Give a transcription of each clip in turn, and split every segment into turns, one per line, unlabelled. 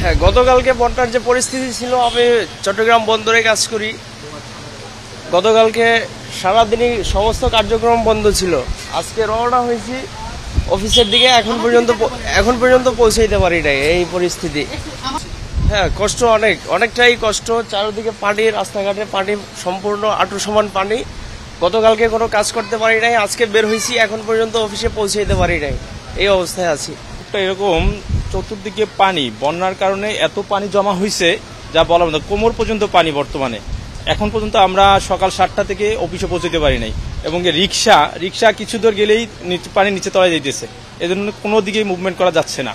হ্যাঁ, গতকালকে বন্যার যে পরিস্থিতি ছিল, আমি চট্টগ্রাম বন্দরে কাজ করি। গতকালকে সারাদিনই সমস্ত কার্যক্রম বন্ধ ছিল। আজকে রওনা হয়েছি অফিসের দিকে, এখন পর্যন্ত পৌঁছাইতে পারি নাই। এই পরিস্থিতি, হ্যাঁ, কষ্ট অনেকটাই কষ্ট। চারিদিকে পানি, রাস্তাঘাটে পানি, সম্পূর্ণ আঁটু সমান পানি। গতকালকে কোনো কাজ করতে পারি নাই, আজকে বের হয়েছি, এখন পর্যন্ত অফিসে পৌঁছাইতে পারি নাই। এই অবস্থায় আছি।
এরকম চতুর্দিকে পানি, বন্যার কারণে এত পানি জমা হয়েছে যা বলার মতো, কোমর পর্যন্ত পানি বর্তমানে। এখন পর্যন্ত আমরা সকাল 7টা থেকে অফিসে পৌঁছতে পারি নাই, এবং রিক্সা কিছু দূর গেলেই পানি নিচে তলায় যাইতেছে। এজন্য কোনো দিকেই মুভমেন্ট করা যাচ্ছে না।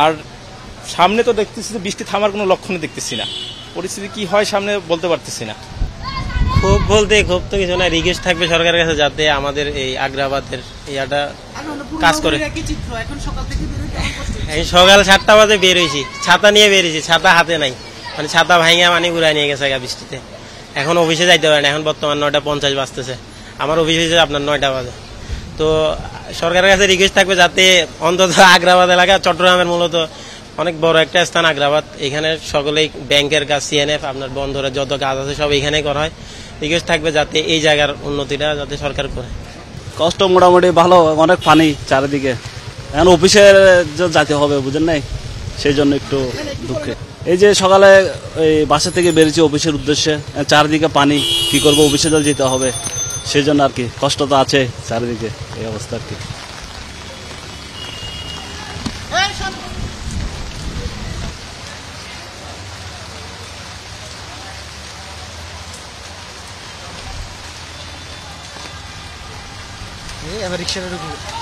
আর সামনে তো দেখতেছি যে বৃষ্টি থামার কোনো লক্ষণই দেখতেছি না। পরিস্থিতি কি হয় সামনে বলতে পারতেছি না।
খুব তো কিছু না, রিকোয়েস্ট থাকবে সরকারের কাছে যাতে আমাদের এই আগ্রাবাদের ইয়াটা কাজ করে। সকাল 7টা বাজে বের হয়েছি, ছাতা নিয়ে বেরিয়েছি, ছাতা হাতে নাই, মানে ছাতা ভাঙা মানে ঘুরাই নিয়ে গেছে বৃষ্টিতে। এখন অফিসে যাইতে পারে না, এখন বর্তমান 9:50 বাজতেছে, আমার অফিস হয়েছে আপনার 9টা বাজে। তো সরকারের কাছে রিকোয়েস্ট থাকবে যাতে অন্তত আগ্রাবাদ এলাকা, চট্টগ্রামের মূলত অনেক বড় একটা স্থান আগ্রাবাদ, এখানে সকলেই ব্যাংকের কাজ, সিএনএফ, আপনার বন্দরের যত কাজ আছে সব এখানেই করা হয়। রিকোয়েস্ট থাকবে যাতে এই জায়গার উন্নতিটা যাতে সরকার করে।
কষ্ট মোটামুটি ভালো, অনেক পানি চারিদিকে, এখন অফিসে যেতে হবে, বুঝেন নাই, সেই জন্য একটু দুঃখে। এই যে সকালে এই বাসা থেকে বেরিয়েছি অফিসের উদ্দেশ্যে, চারিদিকে পানি, কি করবো, অফিসে যেতে হবে, সেই জন্য আর কি কষ্ট তো আছে চারিদিকে, এই অবস্থা আর কি।
এবার রিক্সাটা ঢুকবে।